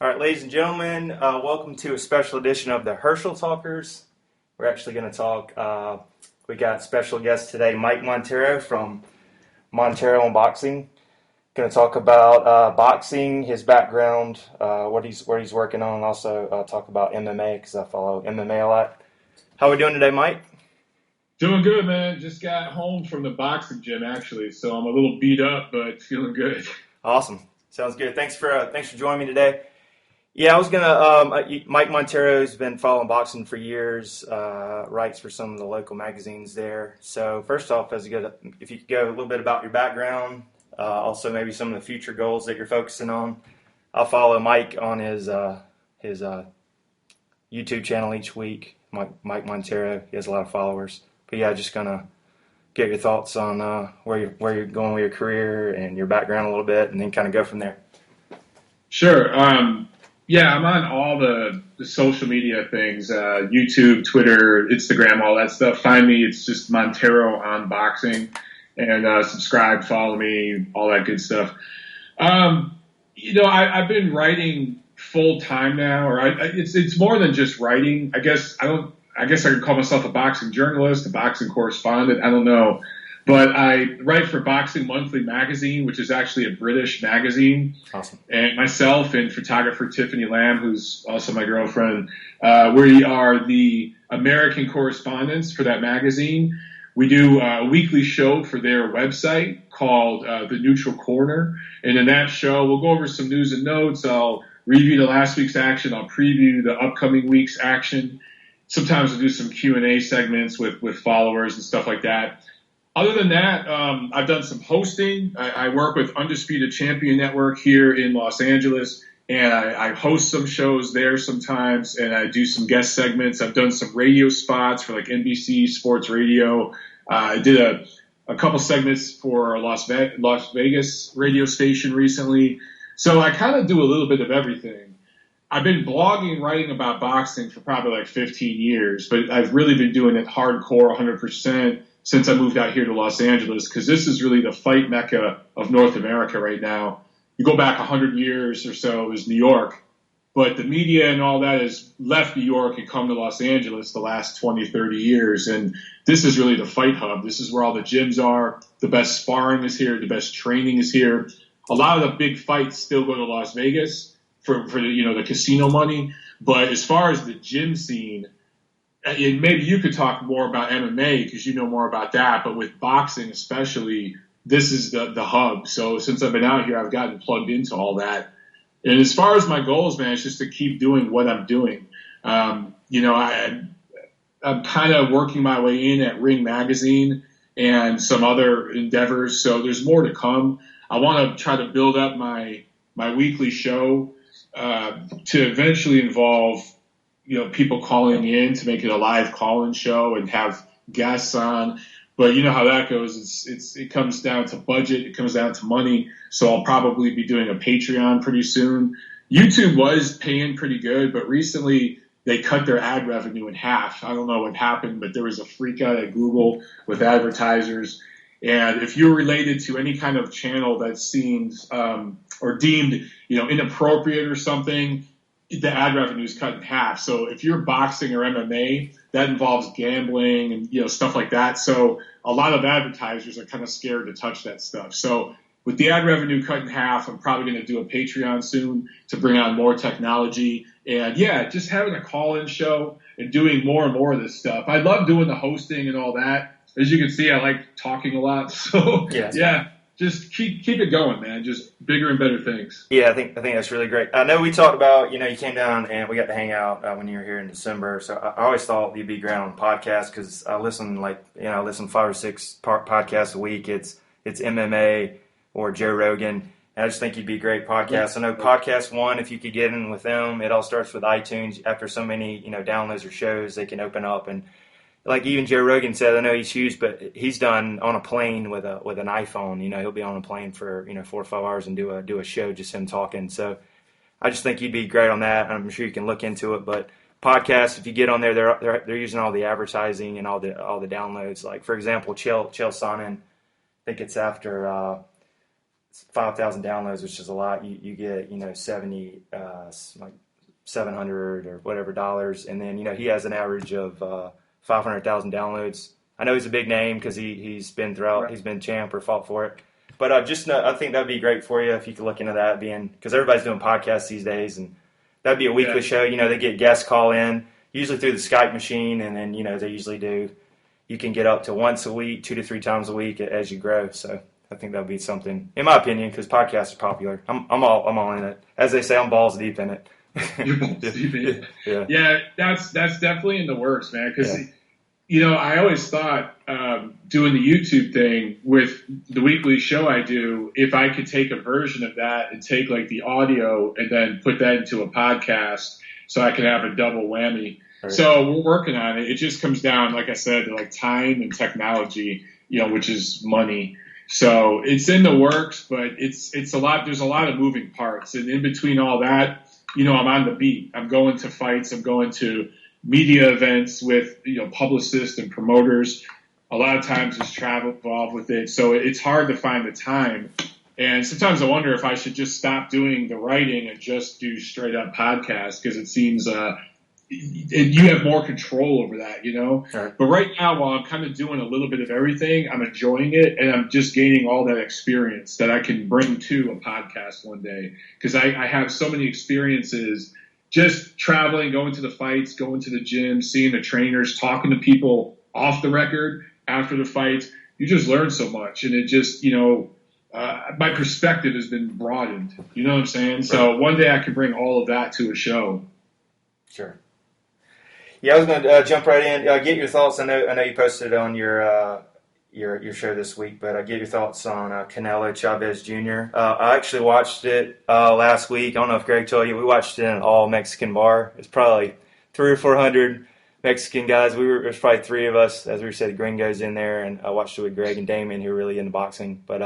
All right, ladies and gentlemen, welcome to a special edition of the Herschel Talkers. We're actually going to talk. We got special guest today, Mike Montero from Montero and Boxing. Going to talk about boxing, his background, where he's working on, and also talk about MMA because I follow MMA a lot. How are we doing today, Mike? Doing good, man. Just got home from the boxing gym, actually, so I'm a little beat up, but feeling good. Awesome, sounds good. Thanks for joining me today. Yeah, I was gonna. Mike Montero's been following boxing for years. Writes for some of the local magazines there. So first off, if you could go a little bit about your background, also maybe some of the future goals that you're focusing on. I'll follow Mike on his YouTube channel each week. Mike Montero. He has a lot of followers. But yeah, just gonna get your thoughts on where you're going with your career and your background a little bit, and then kind of go from there. Sure. Yeah, I'm on all the social media things, YouTube, Twitter, Instagram, all that stuff. Find me. It's just Montero on Boxing. And subscribe, follow me, all that good stuff. I've been writing full time now, or it's more than just writing. I guess I could call myself a boxing journalist, a boxing correspondent. I don't know. But I write for Boxing Monthly magazine, which is actually a British magazine. Awesome. And myself and photographer Tiffany Lamb, who's also my girlfriend, we are the American correspondents for that magazine. We do a weekly show for their website called The Neutral Corner. And in that show, we'll go over some news and notes. I'll review the last week's action. I'll preview the upcoming week's action. Sometimes we'll do some Q&A segments with followers and stuff like that. Other than that, I've done some hosting. I work with Undisputed Champion Network here in Los Angeles, and I host some shows there sometimes, and I do some guest segments. I've done some radio spots for like NBC Sports Radio. I did a couple segments for a Las Vegas radio station recently. So I kind of do a little bit of everything. I've been blogging and writing about boxing for probably like 15 years, but I've really been doing it hardcore 100%. Since I moved out here to Los Angeles, because this is really the fight mecca of North America right now. You go back 100 years or so, it was New York, but the media and all that has left New York and come to Los Angeles the last 20, 30 years, and this is really the fight hub. This is where all the gyms are. The best sparring is here. The best training is here. A lot of the big fights still go to Las Vegas for the casino money, but as far as the gym scene, and maybe you could talk more about MMA because you know more about that, but with boxing especially, this is the hub. So since I've been out here, I've gotten plugged into all that. And as far as my goals, man, it's just to keep doing what I'm doing. I'm kind of working my way in at Ring Magazine and some other endeavors, so there's more to come. I want to try to build up my weekly show to eventually involve people calling in to make it a live call-in show and have guests on. But you know how that goes. It comes down to budget. It comes down to money. So I'll probably be doing a Patreon pretty soon. YouTube was paying pretty good, but recently they cut their ad revenue in half. I don't know what happened, but there was a freak out at Google with advertisers. And if you're related to any kind of channel that's seen or deemed inappropriate or something, the ad revenue is cut in half. So if you're boxing or MMA, that involves gambling and stuff like that. So a lot of advertisers are kind of scared to touch that stuff. So with the ad revenue cut in half, I'm probably going to do a Patreon soon to bring on more technology. And yeah, just having a call-in show and doing more and more of this stuff. I love doing the hosting and all that. As you can see, I like talking a lot. So yeah. Just keep it going, man. Just bigger and better things. Yeah, I think that's really great. I know we talked about, you came down and we got to hang out when you were here in December. So I always thought you'd be great on podcasts because I listen I listen 5 or 6 podcasts a week. It's MMA or Joe Rogan. And I just think you'd be a great podcast. I know Podcast One, if you could get in with them, it all starts with iTunes. After so many downloads or shows, they can open up and. Like even Joe Rogan said, I know he's huge, but he's done on a plane with an iPhone. He'll be on a plane for 4 or 5 hours and do a show just him talking. So I just think you'd be great on that. I'm sure you can look into it. But podcasts, if you get on there, they're using all the advertising and all the downloads. Like for example, Chael Sonnen, I think it's after 5,000 downloads, which is a lot. You get 70 like 700 or whatever dollars, and then he has an average of 500,000 downloads. I know he's a big name because he's been throughout. Right. He's been champ or fought for it. But I think that'd be great for you if you could look into that, because everybody's doing podcasts these days, and that'd be a weekly show. They get guests call in, usually through the Skype machine, and then they usually do. You can get up to once a week, 2 to 3 times a week as you grow. So I think that'd be something, in my opinion, because podcasts are popular. I'm all in it. As they say, I'm balls deep in it. You're balls deep in it. Yeah, that's definitely in the works, man. Because I always thought doing the YouTube thing with the weekly show I do, if I could take a version of that and take like the audio and then put that into a podcast, so I could have a double whammy. Right. So we're working on it. It just comes down, like I said, to like time and technology, which is money. So it's in the works, but it's a lot. There's a lot of moving parts, and in between all that, I'm on the beat. I'm going to fights. I'm going to media events with publicists and promoters. A lot of times there's travel involved with it, so it's hard to find the time. And sometimes I wonder if I should just stop doing the writing and just do straight up podcasts, because it seems you have more control over that, Right. But right now, while I'm kind of doing a little bit of everything, I'm enjoying it, and I'm just gaining all that experience that I can bring to a podcast one day, because I have so many experiences just traveling, going to the fights, going to the gym, seeing the trainers, talking to people off the record after the fights. You just learn so much, and it just, my perspective has been broadened. You know what I'm saying? Right. So one day I can bring all of that to a show. Sure. Yeah, I was going to jump right in. Get your thoughts. I know you posted on your show this week, but get your thoughts on Canelo Chavez Jr. I actually watched it last week. I don't know if Greg told you. We watched it in an all Mexican bar. It's probably 300 or 400 Mexican guys. There's probably 3 of us, as we said, gringos in there, and I watched it with Greg and Damon, who are really into boxing. But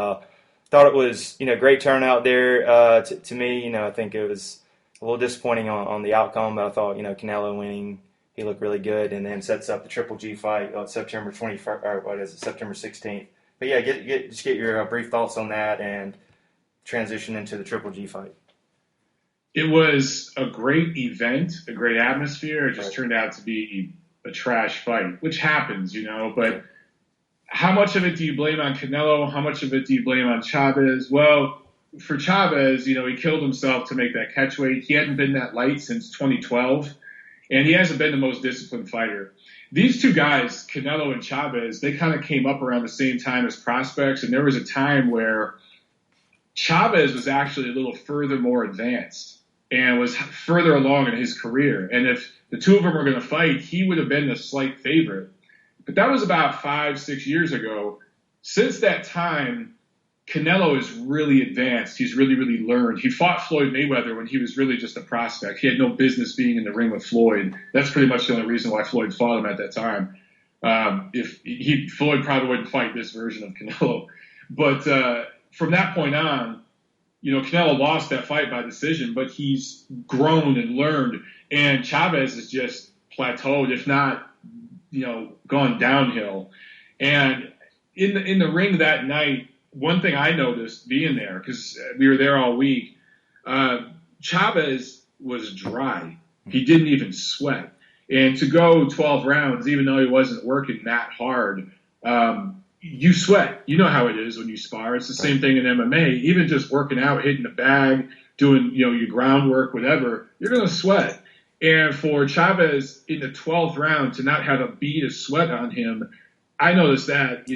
thought it was great turnout there. To me, I think it was a little disappointing on the outcome, but I thought Canelo winning. He looked really good, and then sets up the Triple G fight on September 21st, or September 16th. But yeah, get your brief thoughts on that and transition into the Triple G fight. It was a great event, a great atmosphere. It just turned out to be a trash fight, which happens, But how much of it do you blame on Canelo? How much of it do you blame on Chavez? Well, for Chavez, he killed himself to make that catch weight. He hadn't been that light since 2012. And he hasn't been the most disciplined fighter. These two guys, Canelo and Chavez, they kind of came up around the same time as prospects. And there was a time where Chavez was actually a little further more advanced and was further along in his career. And if the two of them were going to fight, he would have been the slight favorite. But that was about 5-6 years ago. Since that time, Canelo is really advanced. He's really, really learned. He fought Floyd Mayweather when he was really just a prospect. He had no business being in the ring with Floyd. That's pretty much the only reason why Floyd fought him at that time. Floyd probably wouldn't fight this version of Canelo. But from that point on, Canelo lost that fight by decision, but he's grown and learned. And Chavez has just plateaued, if not, gone downhill. And in the ring that night, one thing I noticed being there, because we were there all week, Chavez was dry. He didn't even sweat. And to go 12 rounds, even though he wasn't working that hard, you sweat. You know how it is when you spar. It's the same thing in MMA. Even just working out, hitting the bag, doing your groundwork, whatever, you're going to sweat. And for Chavez in the 12th round to not have a bead of sweat on him, I noticed that,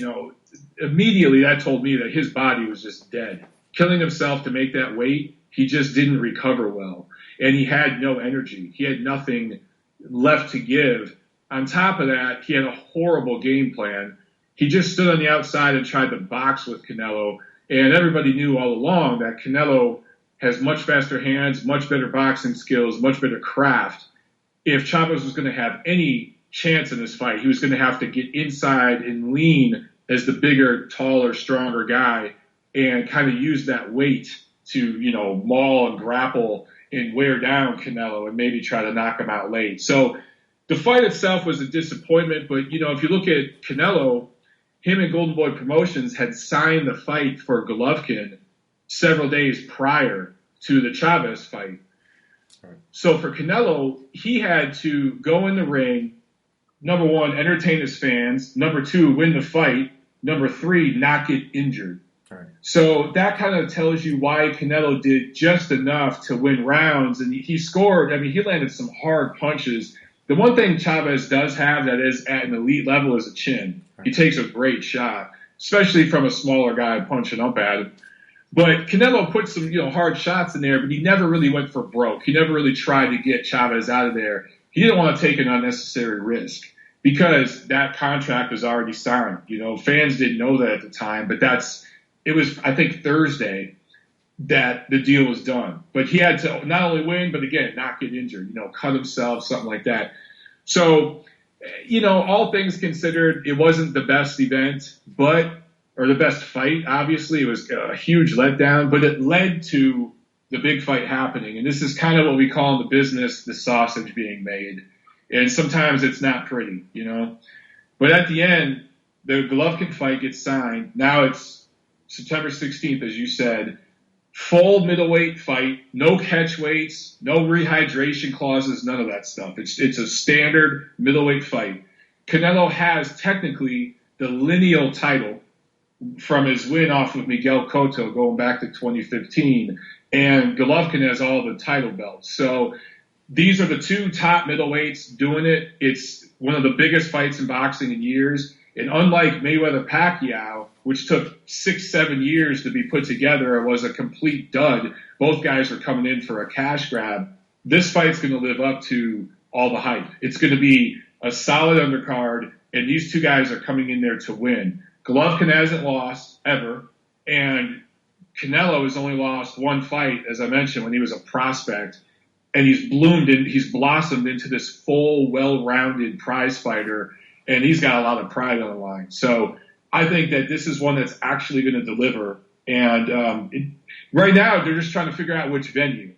immediately that told me that his body was just dead. Killing himself to make that weight, he just didn't recover well. And he had no energy. He had nothing left to give. On top of that, he had a horrible game plan. He just stood on the outside and tried to box with Canelo. And everybody knew all along that Canelo has much faster hands, much better boxing skills, much better craft. If Chavez was going to have any chance in this fight, he was going to have to get inside and lean as the bigger, taller, stronger guy and kind of use that weight to, maul and grapple and wear down Canelo and maybe try to knock him out late. So the fight itself was a disappointment, but, if you look at Canelo, him and Golden Boy Promotions had signed the fight for Golovkin several days prior to the Chavez fight. So for Canelo, he had to go in the ring, number one, entertain his fans, number two, win the fight, number three, not get injured. Right. So that kind of tells you why Canelo did just enough to win rounds. And he scored. I mean, he landed some hard punches. The one thing Chavez does have that is at an elite level is a chin. Right. He takes a great shot, especially from a smaller guy punching up at him. But Canelo put some, hard shots in there, but he never really went for broke. He never really tried to get Chavez out of there. He didn't want to take an unnecessary risk because that contract was already signed. Fans didn't know that at the time, but it was, I think, Thursday that the deal was done. But he had to not only win, but again, not get injured, cut himself, something like that. So, all things considered, it wasn't the best event, or the best fight, obviously. It was a huge letdown, but it led to the big fight happening. And this is kind of what we call in the business the sausage being made. And sometimes it's not pretty, But at the end, the Golovkin fight gets signed. Now it's September 16th, as you said. Full middleweight fight, no catch weights, no rehydration clauses, none of that stuff. It's a standard middleweight fight. Canelo has technically the lineal title from his win off of Miguel Cotto going back to 2015, and Golovkin has all the title belts. So these are the two top middleweights doing it. It's one of the biggest fights in boxing in years. And unlike Mayweather-Pacquiao, which took 6-7 years to be put together and was a complete dud, both guys are coming in for a cash grab. This fight's going to live up to all the hype. It's going to be a solid undercard, and these two guys are coming in there to win. Golovkin hasn't lost ever, and Canelo has only lost one fight, as I mentioned, when he was a prospect, and he's blossomed into this full, well-rounded prize fighter, and he's got a lot of pride on the line. So I think that this is one that's actually going to deliver, and right now they're just trying to figure out which venue.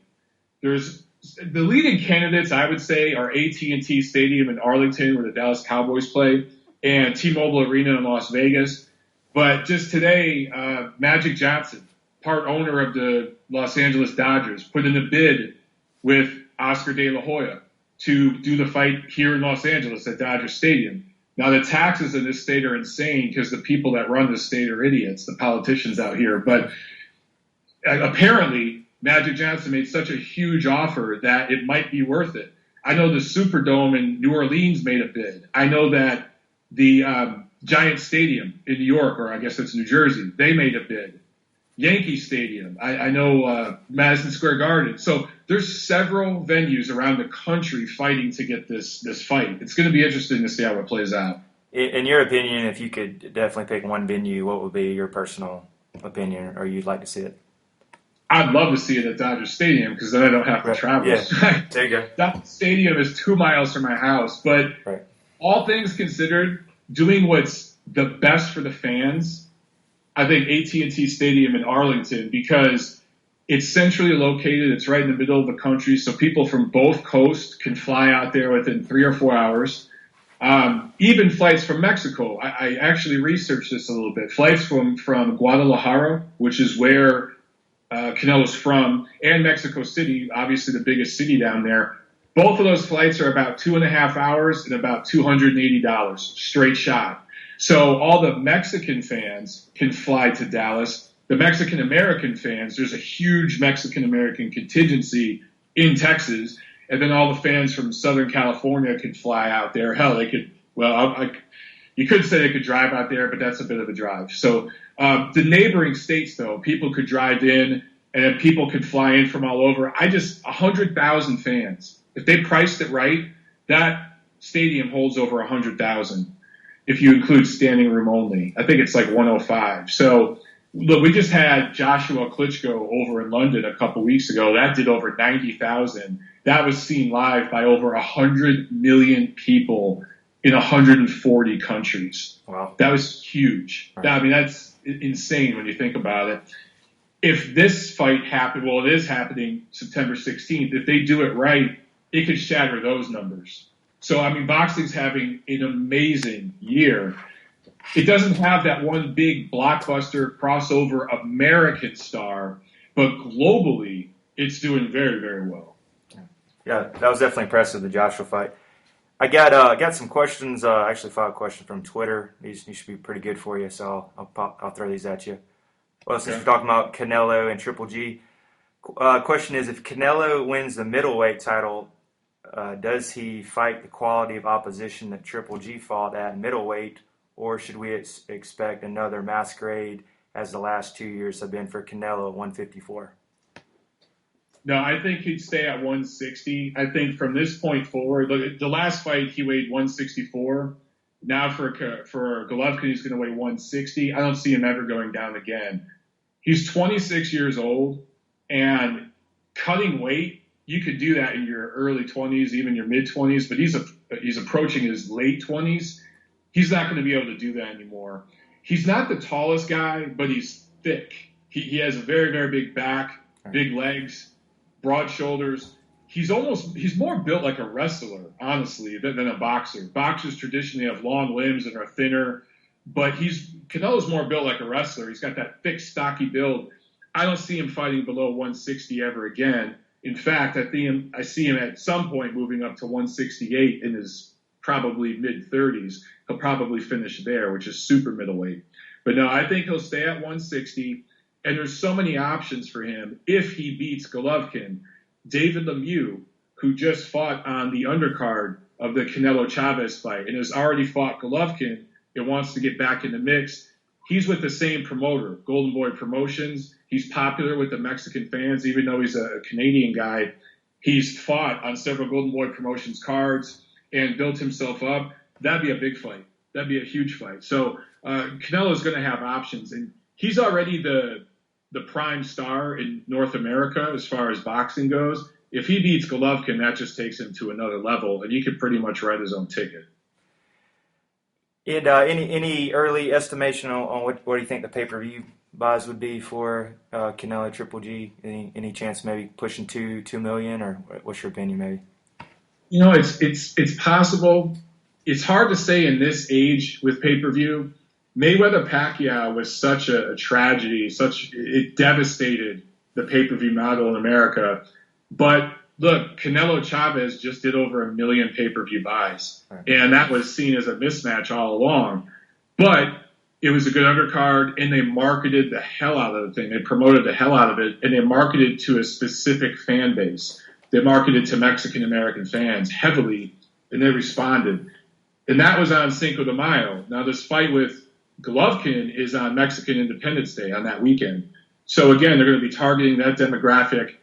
There's the leading candidates, I would say, are AT&T Stadium in Arlington, where the Dallas Cowboys play, and T-Mobile Arena in Las Vegas. But just today, Magic Johnson, part owner of the Los Angeles Dodgers, put in a bid with Oscar De La Hoya to do the fight here in Los Angeles at Dodger Stadium. Now, the taxes in this state are insane because the people that run this state are idiots, the politicians out here. But apparently, Magic Johnson made such a huge offer that it might be worth it. I know the Superdome in New Orleans made a bid. I know that the Giant Stadium in New York, or I guess it's New Jersey, they made a bid. Yankee Stadium, I know Madison Square Garden. So there's several venues around the country fighting to get this fight. It's going to be interesting to see how it plays out. In your opinion, if you could definitely pick one venue, what would be your personal opinion, or you'd like to see it? I'd love to see it at Dodger Stadium because then I don't have to travel. Yeah. There you go. That stadium is 2 miles from my house. But all things considered, doing what's the best for the fans, I think AT&T Stadium in Arlington, because it's centrally located. It's right in the middle of the country, so people from both coasts can fly out there within 3 or 4 hours. Even flights from Mexico. I actually researched this a little bit. Flights from Guadalajara, which is where Canelo's from, and Mexico City, obviously the biggest city down there. Both of those flights are about 2.5 hours and about $280 straight shot. So all the Mexican fans can fly to Dallas. The Mexican-American fans, there's a huge Mexican-American contingency in Texas. And then all the fans from Southern California could fly out there. Hell, they could, you could say they could drive out there, but that's a bit of a drive. So the neighboring states, though, people could drive in and then people could fly in from all over. 100,000 fans. If they priced it right, that stadium holds over 100,000. If you include standing room only, I think it's like 105. So look, we just had Joshua Klitschko over in London a couple weeks ago. That did over 90,000. That was seen live by over 100 million people in 140 countries. Wow. That was huge. Right. That's insane when you think about it. If this fight happened, well, it is happening September 16th. If they do it right, it could shatter those numbers. So, boxing's having an amazing year. it doesn't have that one big blockbuster crossover American star, but globally, it's doing very, very well. Yeah, that was definitely impressive, the Joshua fight. I got some questions. Actually, 5 questions from Twitter. These should be pretty good for you, so I'll throw these at you. Well, since we're talking about Canelo and Triple G, question is, if Canelo wins the middleweight title, does he fight the quality of opposition that Triple G fought at middleweight, or should we expect another masquerade as the last 2 years have been for Canelo at 154? No, I think he'd stay at 160. I think from this point forward, look, the last fight he weighed 164. Now for Golovkin, he's going to weigh 160. I don't see him ever going down again. He's 26 years old, and cutting weight, you could do that in your early 20s, even your mid 20s. But he's approaching his late 20s. He's not going to be able to do that anymore. He's not the tallest guy, but he's thick. He has a very, very big back, big legs, broad shoulders. He's more built like a wrestler, honestly, than a boxer. Boxers traditionally have long limbs and are thinner, but Canelo's more built like a wrestler. He's got that thick, stocky build. I don't see him fighting below 160 ever again. In fact, I see him at some point moving up to 168 in his probably mid-30s. He'll probably finish there, which is super middleweight. But no, I think he'll stay at 160. And there's so many options for him if he beats Golovkin. David Lemieux, who just fought on the undercard of the Canelo Chavez fight and has already fought Golovkin and wants to get back in the mix, he's with the same promoter, Golden Boy Promotions. He's popular with the Mexican fans, even though he's a Canadian guy. He's fought on several Golden Boy Promotions cards and built himself up. That'd be a big fight. That'd be a huge fight. So Canelo's going to have options. And he's already the prime star in North America as far as boxing goes. If he beats Golovkin, that just takes him to another level, and he could pretty much write his own ticket. And any early estimation on what do you think the pay-per-view buys would be for Canelo Triple G? Any chance maybe pushing $2 million, or what's your opinion maybe? You know, it's possible. It's hard to say in this age with pay-per-view. Mayweather-Pacquiao was such a tragedy, it devastated the pay-per-view model in America. But look, Canelo Chavez just did over 1 million pay-per-view buys, and that was seen as a mismatch all along. But it was a good undercard, and they marketed the hell out of the thing. They promoted the hell out of it, and they marketed to a specific fan base. They marketed to Mexican-American fans heavily, and they responded. And that was on Cinco de Mayo. Now, this fight with Golovkin is on Mexican Independence Day on that weekend. So again, they're going to be targeting that demographic.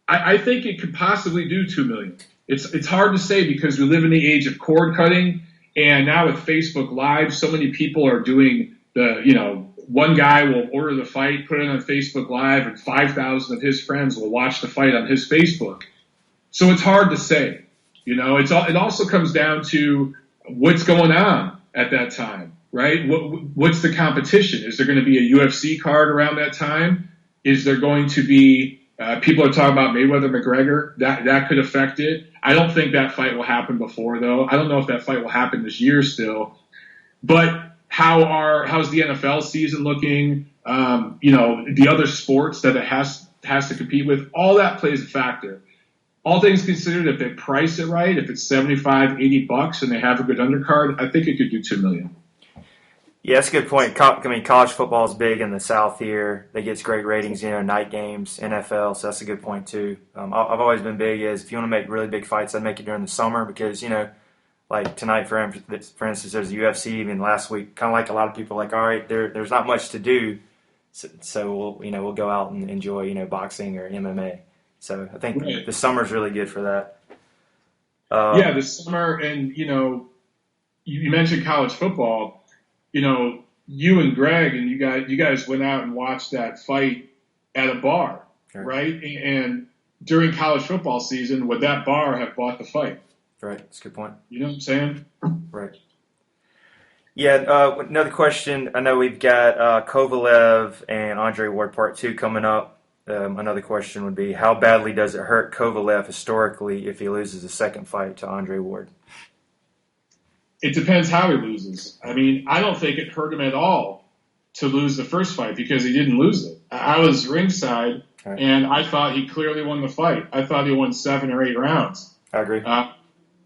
I think it could possibly do 2 million. It's hard to say because we live in the age of cord cutting, and now with Facebook Live, so many people are doing one guy will order the fight, put it on Facebook Live, and 5,000 of his friends will watch the fight on his Facebook. So it's hard to say. It also comes down to what's going on at that time. Right? What's the competition? Is there going to be a UFC card around that time? Is there going to be people are talking about Mayweather-McGregor? That could affect it. I don't think that fight will happen before, though. I don't know if that fight will happen this year still. But how's the NFL season looking? The other sports that it has to compete with, all that plays a factor. All things considered, if they price it right, if it's $75-$80 and they have a good undercard, I think it could do $2 million. Yeah, that's a good point. College football is big in the South here. They get great ratings, night games, NFL, so that's a good point too. I've always been big as if you want to make really big fights, I'd make it during the summer because, like tonight, for instance, there's a UFC, even last week, kind of like a lot of people all right, there's not much to do, so we'll go out and enjoy, boxing or MMA. So I think the summer's really good for that. The summer, and, you mentioned college football. You and Greg and you guys went out and watched that fight at a bar, right? And during college football season, would that bar have bought the fight? Right, that's a good point. You know what I'm saying? Right. Yeah, another question. I know we've got Kovalev and Andre Ward Part 2 coming up. Another question would be, how badly does it hurt Kovalev historically if he loses a second fight to Andre Ward? It depends how he loses. I mean, I don't think it hurt him at all to lose the first fight because he didn't lose it. I was ringside, and I thought he clearly won the fight. I thought he won 7 or 8 rounds. I agree.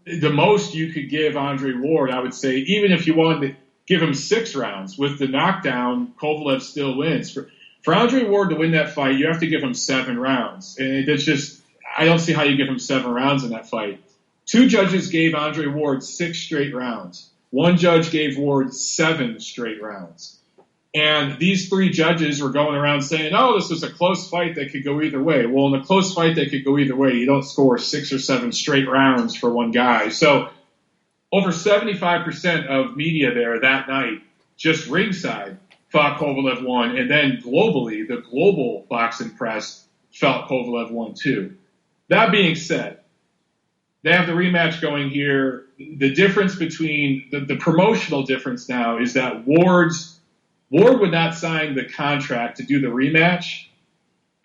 The most you could give Andre Ward, I would say, even if you wanted to give him 6 rounds, with the knockdown, Kovalev still wins. For Andre Ward to win that fight, you have to give him 7 rounds. And it's just, I don't see how you give him 7 rounds in that fight. 2 judges gave Andre Ward 6 straight rounds. 1 judge gave Ward 7 straight rounds. And these 3 judges were going around saying, oh, this was a close fight that could go either way. Well, in a close fight that could go either way, you don't score 6 or 7 straight rounds for one guy. So over 75% of media there that night, just ringside, thought Kovalev won. And then globally, the global boxing press felt Kovalev won too. That being said, they have the rematch going here. The difference between the promotional difference now is that Ward would not sign the contract to do the rematch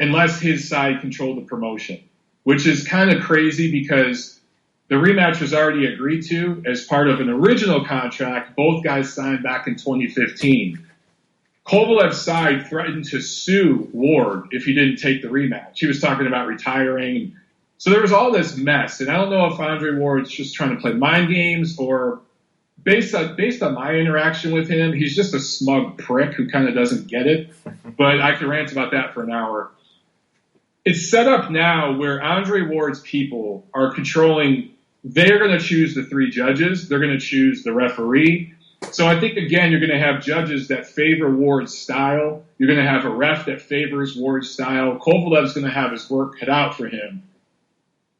unless his side controlled the promotion, which is kind of crazy because the rematch was already agreed to as part of an original contract both guys signed back in 2015. Kovalev's side threatened to sue Ward if he didn't take the rematch. He was talking about retiring. So there was all this mess, and I don't know if Andre Ward's just trying to play mind games or based on my interaction with him, he's just a smug prick who kind of doesn't get it. But I could rant about that for an hour. It's set up now where Andre Ward's people are controlling. They're going to choose the 3 judges. They're going to choose the referee. So I think, again, you're going to have judges that favor Ward's style. You're going to have a ref that favors Ward's style. Kovalev's going to have his work cut out for him.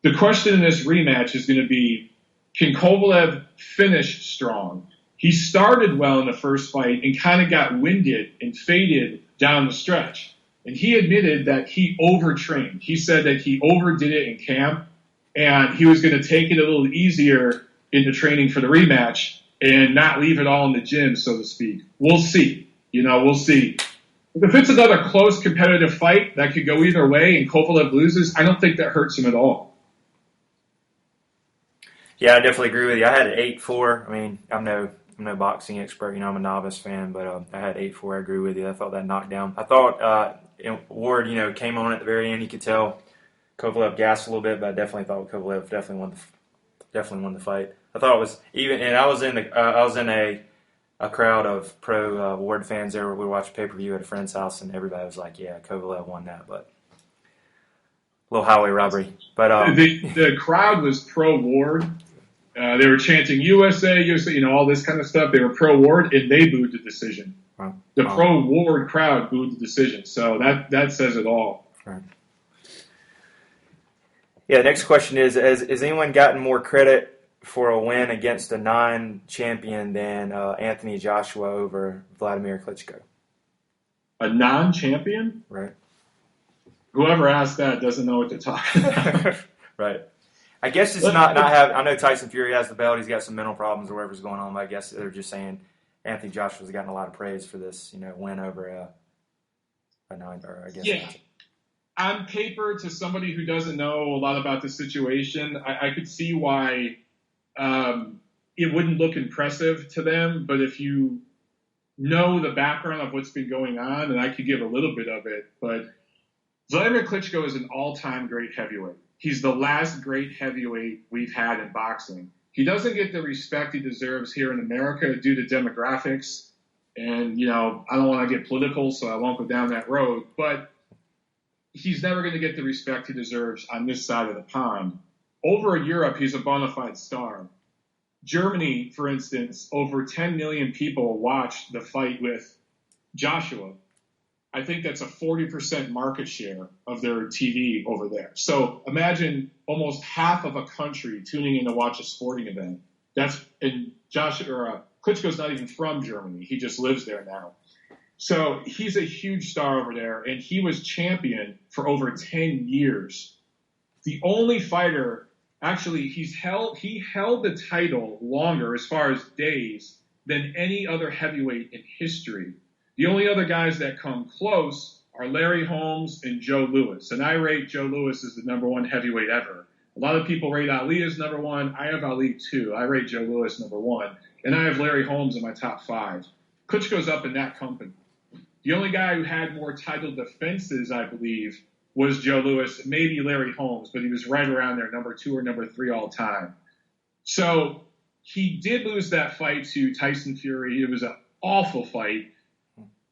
The question in this rematch is going to be, can Kovalev finish strong? He started well in the first fight and kind of got winded and faded down the stretch. And he admitted that he overtrained. He said that he overdid it in camp, and he was going to take it a little easier into training for the rematch and not leave it all in the gym, so to speak. We'll see. We'll see. If it's another close competitive fight that could go either way and Kovalev loses, I don't think that hurts him at all. Yeah, I definitely agree with you. I had an 8-4. I mean, I'm no boxing expert. I'm a novice fan, but I had 8-4. I agree with you. I thought that knockdown. I thought Ward, came on at the very end. You could tell Kovalev gassed a little bit, but I definitely thought Kovalev definitely won the fight. I thought it was even, and I was in a crowd of pro Ward fans there. We watched pay-per-view at a friend's house, and everybody was like, "Yeah, Kovalev won that," but a little highway robbery. But the crowd was pro Ward. They were chanting USA, USA, all this kind of stuff. They were pro Ward, and they booed the decision. Wow. The pro Ward crowd booed the decision, so that says it all. Right. Yeah. The next question is: has anyone gotten more credit for a win against a non-champion than Anthony Joshua over Vladimir Klitschko? A non-champion? Right. Whoever asked that doesn't know what they're talking about. Right. I guess it's not having. I know Tyson Fury has the belt. He's got some mental problems or whatever's going on. But I guess they're just saying Anthony Joshua's gotten a lot of praise for this, win over a non. Or I guess. Yeah. On paper, to somebody who doesn't know a lot about the situation, I could see why it wouldn't look impressive to them. But if you know the background of what's been going on, and I could give a little bit of it, but Vladimir Klitschko is an all-time great heavyweight. He's the last great heavyweight we've had in boxing. He doesn't get the respect he deserves here in America due to demographics. And, I don't want to get political, so I won't go down that road. But he's never going to get the respect he deserves on this side of the pond. Over in Europe, he's a bona fide star. Germany, for instance, over 10 million people watched the fight with Joshua. I think that's a 40% market share of their TV over there. So imagine almost half of a country tuning in to watch a sporting event. Klitschko's not even from Germany. He just lives there now. So he's a huge star over there, and he was champion for over 10 years. The only fighter, actually, he held the title longer as far as days than any other heavyweight in history. The only other guys that come close are Larry Holmes and Joe Louis. And I rate Joe Louis as the number 1 heavyweight ever. A lot of people rate Ali as number 1. I have Ali too. I rate Joe Louis number 1. and I have Larry Holmes in my top 5. Klitschko's up in that company. The only guy who had more title defenses, I believe, was Joe Louis, maybe Larry Holmes, but he was right around there, number 2 or number 3 all time. So he did lose that fight to Tyson Fury. It was an awful fight.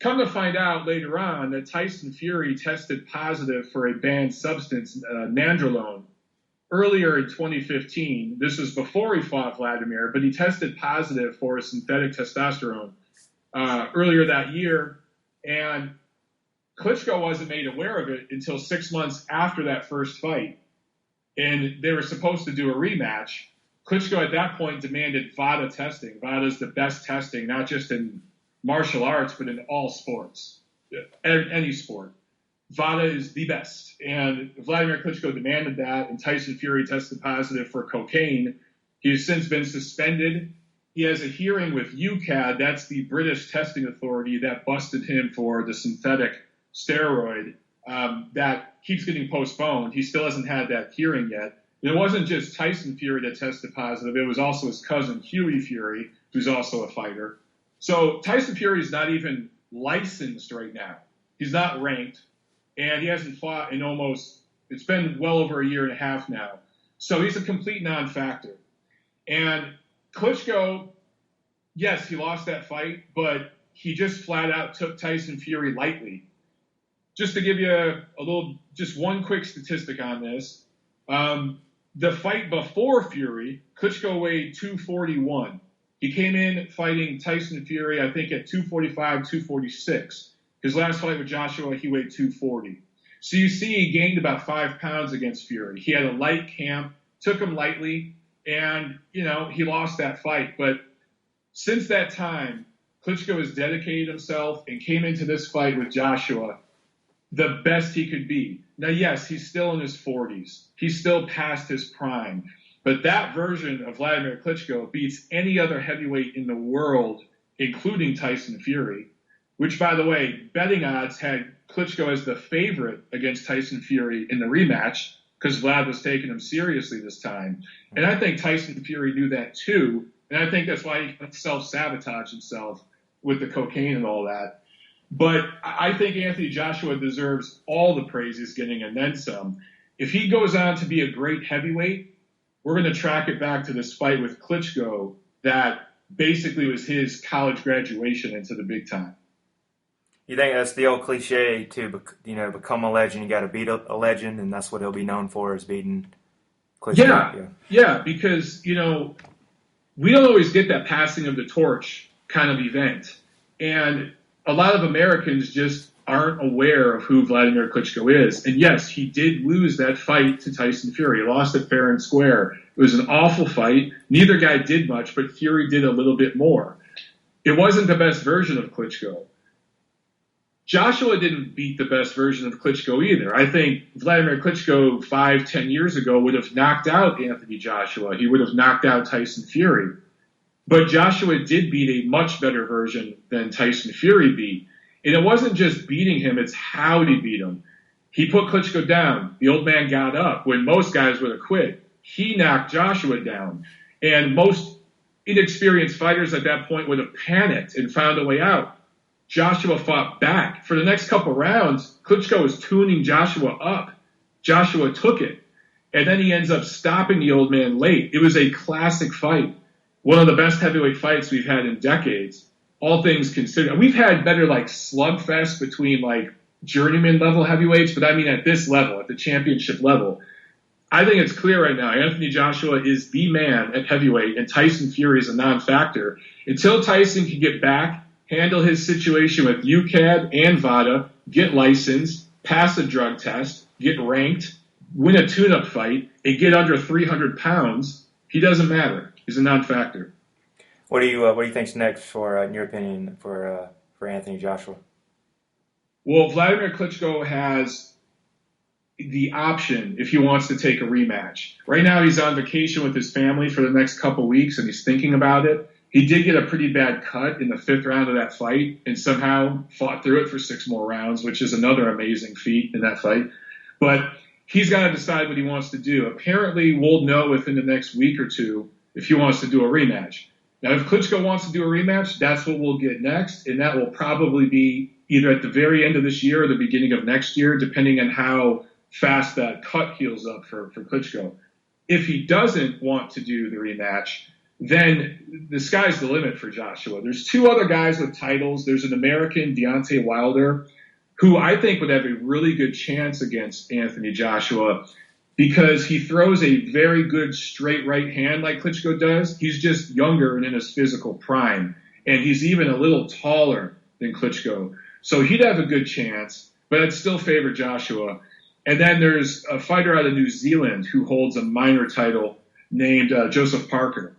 Come to find out later on that Tyson Fury tested positive for a banned substance, nandrolone, earlier in 2015. This was before he fought Vladimir, but he tested positive for synthetic testosterone earlier that year. And Klitschko wasn't made aware of it until 6 months after that first fight. And they were supposed to do a rematch. Klitschko at that point demanded VADA testing. VADA is the best testing, not just in martial arts, but in all sports, any sport. VADA is the best. And Vladimir Klitschko demanded that, and Tyson Fury tested positive for cocaine. He has since been suspended. He has a hearing with UCAD, that's the British testing authority that busted him for the synthetic steroid that keeps getting postponed. He still hasn't had that hearing yet. And it wasn't just Tyson Fury that tested positive. It was also his cousin, Huey Fury, who's also a fighter. So Tyson Fury is not even licensed right now. He's not ranked, and he hasn't fought in it's been well over a year and a half now. So he's a complete non-factor. And Klitschko, yes, he lost that fight, but he just flat out took Tyson Fury lightly. Just to give you just one quick statistic on this, the fight before Fury, Klitschko weighed 241. He came in fighting Tyson Fury, I think, at 245, 246. His last fight with Joshua, he weighed 240. So you see he gained about 5 pounds against Fury. He had a light camp, took him lightly, and, he lost that fight. But since that time, Klitschko has dedicated himself and came into this fight with Joshua the best he could be. Now, yes, he's still in his 40s. He's still past his prime. But that version of Vladimir Klitschko beats any other heavyweight in the world, including Tyson Fury, which, by the way, betting odds had Klitschko as the favorite against Tyson Fury in the rematch because Vlad was taking him seriously this time. And I think Tyson Fury knew that too, and I think that's why he self-sabotaged himself with the cocaine and all that. But I think Anthony Joshua deserves all the praise he's getting and then some. If he goes on to be a great heavyweight, we're going to track it back to this fight with Klitschko that basically was his college graduation into the big time. You think that's the old cliche to, become a legend? You got to beat a legend, and that's what he'll be known for, is beating Klitschko. Yeah, because, we don't always get that passing of the torch kind of event. And a lot of Americans just aren't aware of who Vladimir Klitschko is. And yes, he did lose that fight to Tyson Fury. He lost it fair and square. It was an awful fight. Neither guy did much, but Fury did a little bit more. It wasn't the best version of Klitschko. Joshua didn't beat the best version of Klitschko either. I think Vladimir Klitschko 5-10 years ago would have knocked out Anthony Joshua. He would have knocked out Tyson Fury. But Joshua did beat a much better version than Tyson Fury beat. And it wasn't just beating him, it's how he beat him. He put Klitschko down. The old man got up when most guys would have quit. He knocked Joshua down. And most inexperienced fighters at that point would have panicked and found a way out. Joshua fought back. For the next couple rounds, Klitschko was tuning Joshua up. Joshua took it. And then he ends up stopping the old man late. It was a classic fight. One of the best heavyweight fights we've had in decades, all things considered. We've had better slugfest between journeyman level heavyweights, but I mean at this level, at the championship level. I think it's clear right now, Anthony Joshua is the man at heavyweight, and Tyson Fury is a non-factor. Until Tyson can get back, handle his situation with UCAD and VADA, get licensed, pass a drug test, get ranked, win a tune-up fight, and get under 300 pounds, he doesn't matter. He's a non-factor. What do you think's next for, in your opinion, for Anthony Joshua? Well, Vladimir Klitschko has the option if he wants to take a rematch. Right now, he's on vacation with his family for the next couple weeks, and he's thinking about it. He did get a pretty bad cut in the 5th round of that fight, and somehow fought through it for 6 more rounds, which is another amazing feat in that fight. But he's got to decide what he wants to do. Apparently, we'll know within the next week or two if he wants to do a rematch. Now, if Klitschko wants to do a rematch, that's what we'll get next, and that will probably be either at the very end of this year or the beginning of next year, depending on how fast that cut heals up for Klitschko. If he doesn't want to do the rematch, then the sky's the limit for Joshua. There's two other guys with titles. There's an American, Deontay Wilder, who I think would have a really good chance against Anthony Joshua because he throws a very good straight right hand like Klitschko does. He's just younger and in his physical prime, and he's even a little taller than Klitschko. So he'd have a good chance, but I'd still favor Joshua. And then there's a fighter out of New Zealand who holds a minor title named Joseph Parker.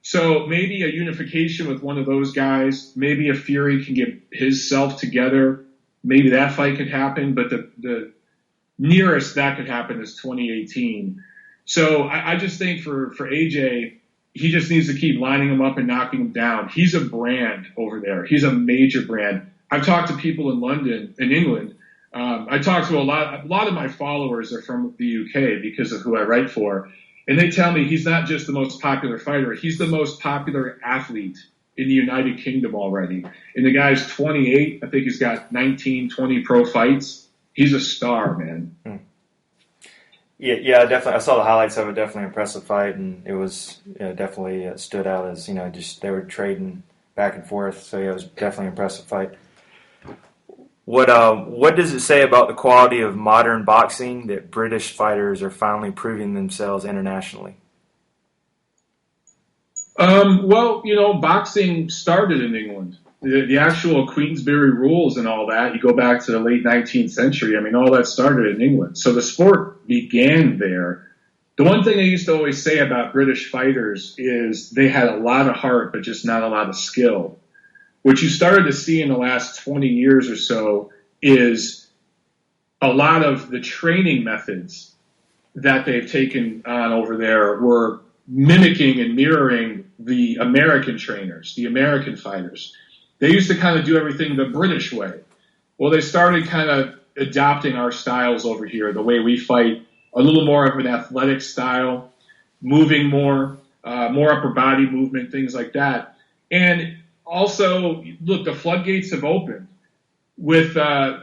So maybe a unification with one of those guys, maybe a Fury can get himself together. Maybe that fight could happen, but the nearest that could happen is 2018. So I just think for AJ, he just needs to keep lining him up and knocking him down. He's a brand over there. He's a major brand. I've talked to people in London, in England. I talk to a lot of my followers are from the UK because of who I write for. And they tell me he's not just the most popular fighter. He's the most popular athlete in the United Kingdom already. And the guy's 28. I think he's got 19, 20 pro fights. He's a star, man. Yeah, definitely. I saw the highlights of it. Definitely impressive fight, and it was definitely stood out as just they were trading back and forth. So yeah, it was definitely an impressive fight. What does it say about the quality of modern boxing that British fighters are finally proving themselves internationally? Well, boxing started in England. The actual Queensberry rules and all that, you go back to the late 19th century. I mean, all that started in England. So the sport began there. The one thing I used to always say about British fighters is they had a lot of heart, but just not a lot of skill. What you started to see in the last 20 years or so is a lot of the training methods that they've taken on over there were mimicking and mirroring the American trainers, the American fighters. They used to kind of do everything the British way. Well, they started kind of adopting our styles over here, the way we fight, a little more of an athletic style, moving more upper body movement, things like that. And also, look, the floodgates have opened with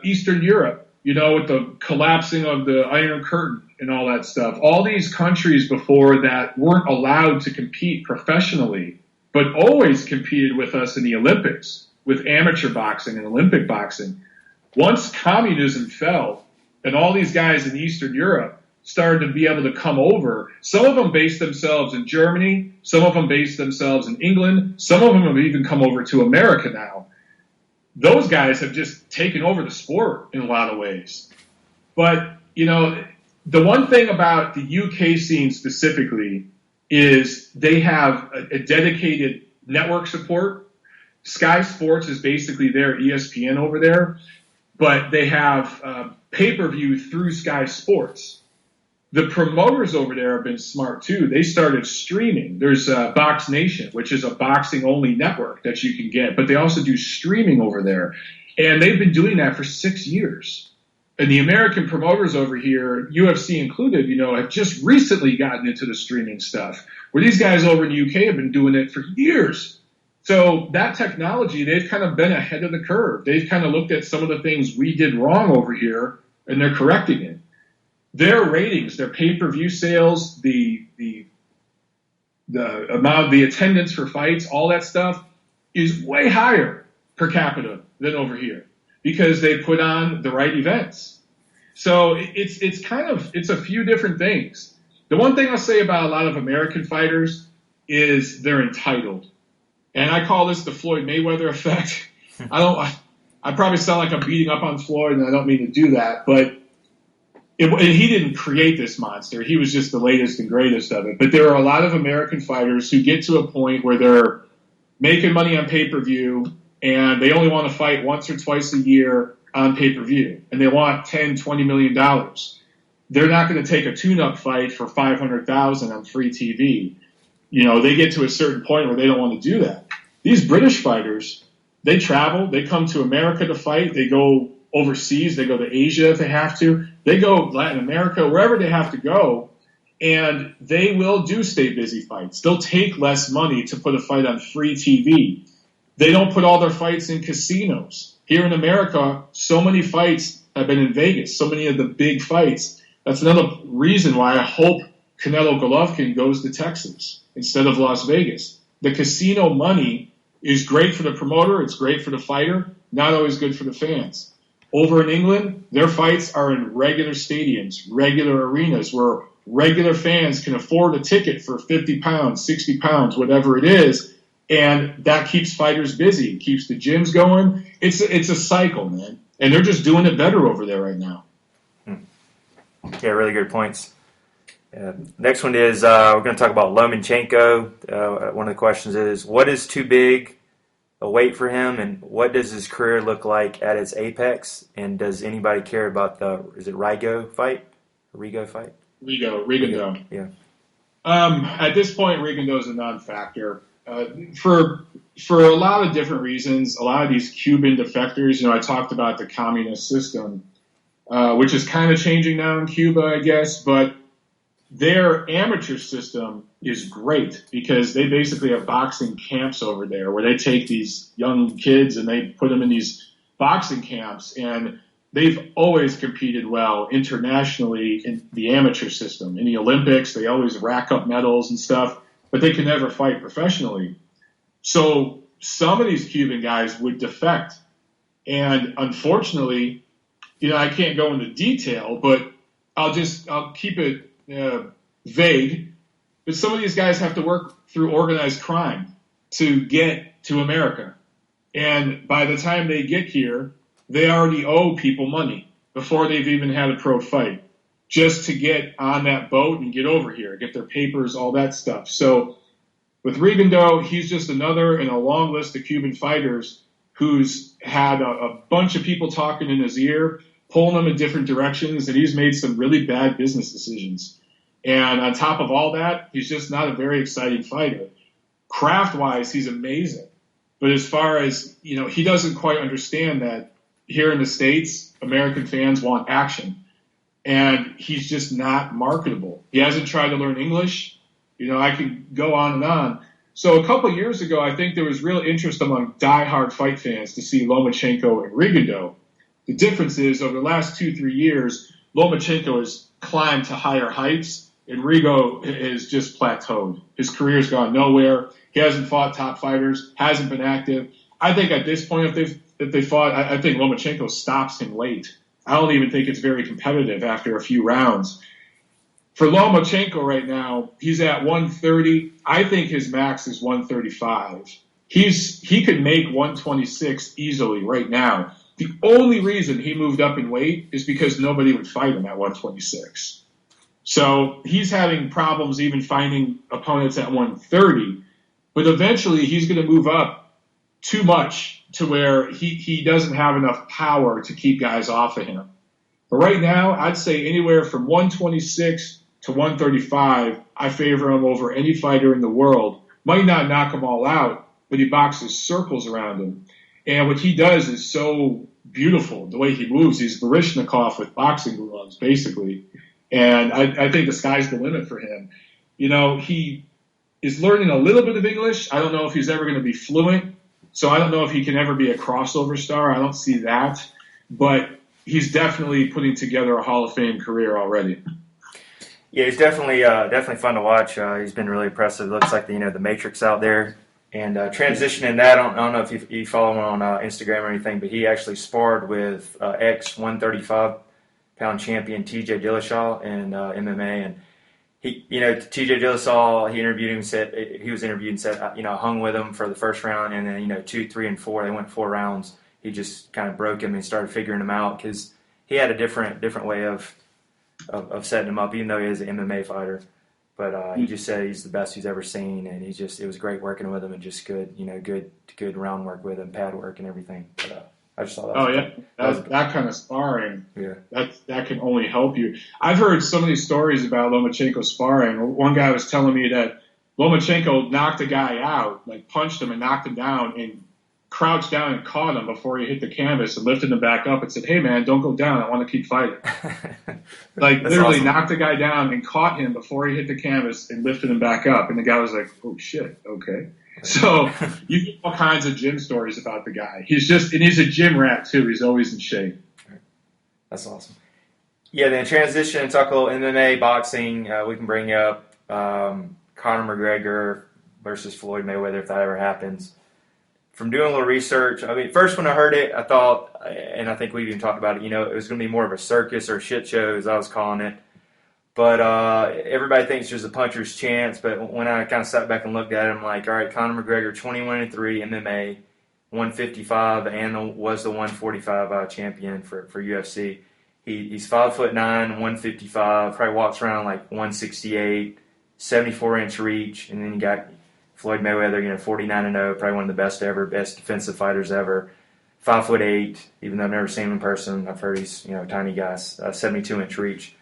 Eastern Europe, with the collapsing of the Iron Curtain and all that stuff. All these countries before that weren't allowed to compete professionally, but always competed with us in the Olympics, with amateur boxing and Olympic boxing. Once communism fell and all these guys in Eastern Europe started to be able to come over, some of them based themselves in Germany, some of them based themselves in England, some of them have even come over to America now. Those guys have just taken over the sport in a lot of ways. But, the one thing about the UK scene specifically is they have a dedicated network support. Sky Sports is basically their ESPN over there, but they have pay-per-view through Sky Sports. The promoters over there have been smart too. They started streaming. There's Box Nation, which is a boxing-only network that you can get, but they also do streaming over there. And they've been doing that for 6 years. And the American promoters over here, UFC included, have just recently gotten into the streaming stuff, where these guys over in the UK have been doing it for years. So that technology, they've kind of been ahead of the curve. They've kind of looked at some of the things we did wrong over here, and they're correcting it. Their ratings, their pay-per-view sales, the amount, the attendance for fights, all that stuff is way higher per capita than over here because they put on the right events. So it's a few different things. The one thing I'll say about a lot of American fighters is they're entitled. And I call this the Floyd Mayweather effect. I probably sound like I'm beating up on Floyd, and I don't mean to do that, but he didn't create this monster. He was just the latest and greatest of it. But there are a lot of American fighters who get to a point where they're making money on pay-per-view, and they only want to fight once or twice a year on pay-per-view, and they want $10, $20 million. They're not going to take a tune-up fight for $500,000 on free TV. They get to a certain point where they don't want to do that. These British fighters, they travel, they come to America to fight, they go overseas, they go to Asia if they have to, they go Latin America, wherever they have to go, And they will do stay busy fights. They'll take less money to put a fight on free TV. They don't put all their fights in casinos. Here in America, so many fights have been in Vegas, so many of the big fights. That's another reason why I hope Canelo Golovkin goes to Texas instead of Las Vegas. The casino money is great for the promoter, it's great for the fighter, not always good for the fans. Over in England, their fights are in regular stadiums, regular arenas where regular fans can afford a ticket for 50 pounds, 60 pounds, whatever it is, and that keeps fighters busy, keeps the gyms going. It's a cycle, man, and they're just doing it better over there right now. Yeah, really good points. Next one is we're going to talk about Lomachenko. One of the questions is, what is too big a weight for him, and what does his career look like at its apex? And does anybody care about is it Rigo fight? Rigondeaux. Yeah. At this point, Rigondeaux is a non-factor. For a lot of different reasons, a lot of these Cuban defectors, I talked about the communist system, which is kind of changing now in Cuba, I guess, but their amateur system is great because they basically have boxing camps over there where they take these young kids and they put them in these boxing camps, and they've always competed well internationally in the amateur system. In the Olympics, they always rack up medals and stuff, but they can never fight professionally. So some of these Cuban guys would defect. And unfortunately, I can't go into detail, but I'll keep it vague. But some of these guys have to work through organized crime to get to America. And by the time they get here, they already owe people money before they've even had a pro fight, just to get on that boat and get over here, get their papers, all that stuff. So with Rigondeaux, he's just another in a long list of Cuban fighters who's had a bunch of people talking in his ear, pulling him in different directions, and he's made some really bad business decisions. And on top of all that, he's just not a very exciting fighter. Craft-wise, he's amazing. But as far as, he doesn't quite understand that here in the States, American fans want action. And he's just not marketable. He hasn't tried to learn English. I could go on and on. So a couple of years ago, I think there was real interest among diehard fight fans to see Lomachenko and Rigondeaux. The difference is, over the last 2-3 years, Lomachenko has climbed to higher heights, and Rigo has just plateaued. His career's gone nowhere. He hasn't fought top fighters, hasn't been active. I think at this point, if they fought, I think Lomachenko stops him late. I don't even think it's very competitive after a few rounds. For Lomachenko right now, he's at 130. I think his max is 135. He could make 126 easily right now. The only reason he moved up in weight is because nobody would fight him at 126. So he's having problems even finding opponents at 130. But eventually he's going to move up too much to where he doesn't have enough power to keep guys off of him. But right now, I'd say anywhere from 126 to 135, I favor him over any fighter in the world. Might not knock them all out, but he boxes circles around him. And what he does is so beautiful, the way he moves. He's Baryshnikov with boxing gloves, basically. And I think the sky's the limit for him. He is learning a little bit of English. I don't know if he's ever going to be fluent. So I don't know if he can ever be a crossover star. I don't see that. But he's definitely putting together a Hall of Fame career already. Yeah, he's definitely fun to watch. He's been really impressive. It looks like the Matrix out there. And transitioning that, I don't know if you follow him on Instagram or anything, but he actually sparred with ex-135-pound champion T.J. Dillashaw in MMA. And T.J. Dillashaw, he was interviewed and said, hung with him for the first round, and then 2, 3, and 4, they went 4 rounds. He just kind of broke him and started figuring him out because he had a different way of setting him up, even though he is an MMA fighter. But he just said he's the best he's ever seen, and it was great working with him and just good round work with him, pad work and everything. But I just saw that. Oh yeah, that kind of sparring. Yeah, that can only help you. I've heard some of these stories about Lomachenko sparring. One guy was telling me that Lomachenko knocked a guy out, like punched him and knocked him down, and crouched down and caught him before he hit the canvas and lifted him back up and said, "Hey man, don't go down. I want to keep fighting." Like literally awesome. knocked the guy down and caught him before he hit the canvas and lifted him back up. And the guy was like, "Oh shit, okay." So you get all kinds of gym stories about the guy. He's a gym rat too. He's always in shape. That's awesome. Yeah, then transition and talk a little MMA, boxing. We can bring up Conor McGregor versus Floyd Mayweather if that ever happens. From doing a little research, I mean, first when I heard it, I thought, and I think we even talked about it, it was going to be more of a circus or a shit show, as I was calling it. But everybody thinks there's a puncher's chance. But when I kind of sat back and looked at it, I'm like, all right, Conor McGregor, 21-3 MMA, 155, and was the 145 champion for UFC. He's 5'9", 155, probably walks around like 168, 74-inch reach, and then you got Floyd Mayweather, 49-0, probably one of the best defensive fighters ever. 5'8", even though I've never seen him in person. I've heard he's tiny guy, 72-inch reach.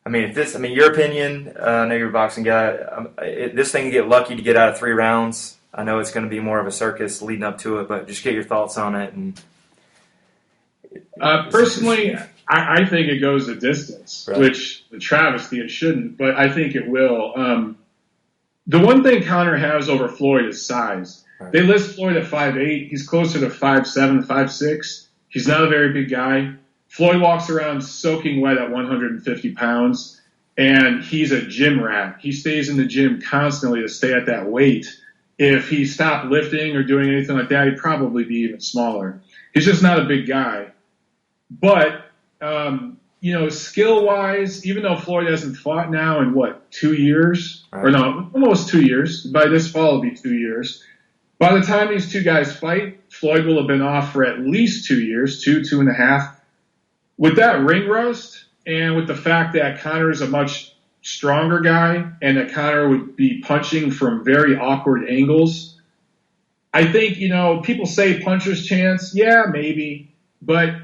I mean, your opinion. I know you're a boxing guy. This thing can get lucky to get out of 3 rounds. I know it's going to be more of a circus leading up to it, but just get your thoughts on it. And personally, I think it goes the distance, right. Which the travesty it shouldn't, but I think it will. The one thing Conor has over Floyd is size. Right. They list Floyd at 5'8". He's closer to 5'7", 5'6". He's not a very big guy. Floyd walks around soaking wet at 150 pounds, and he's a gym rat. He stays in the gym constantly to stay at that weight. If he stopped lifting or doing anything like that, he'd probably be even smaller. He's just not a big guy. But, skill-wise, even though Floyd hasn't fought now in, 2 years? Right. Or no, almost 2 years. By this fall, it'll be 2 years. By the time these two guys fight, Floyd will have been off for at least 2 years, 2.5. With that ring rust, and with the fact that Conor is a much stronger guy, and that Conor would be punching from very awkward angles, I think, people say puncher's chance. Yeah, maybe. But,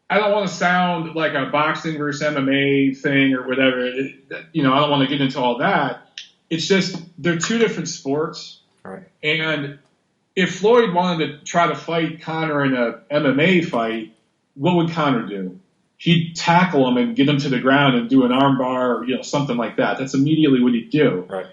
I don't want to sound like a boxing versus MMA thing or whatever. I don't want to get into all that. It's just they're two different sports. Right. And if Floyd wanted to try to fight Conor in an MMA fight, what would Conor do? He'd tackle him and get him to the ground and do an armbar or something like that. That's immediately what he'd do. Right.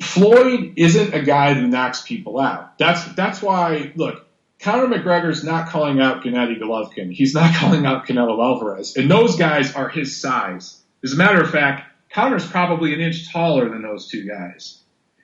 Floyd isn't a guy that knocks people out. That's why, look, Conor McGregor's not calling out Gennady Golovkin. He's not calling out Canelo Álvarez. And those guys are his size. As a matter of fact, Conor's probably an inch taller than those two guys.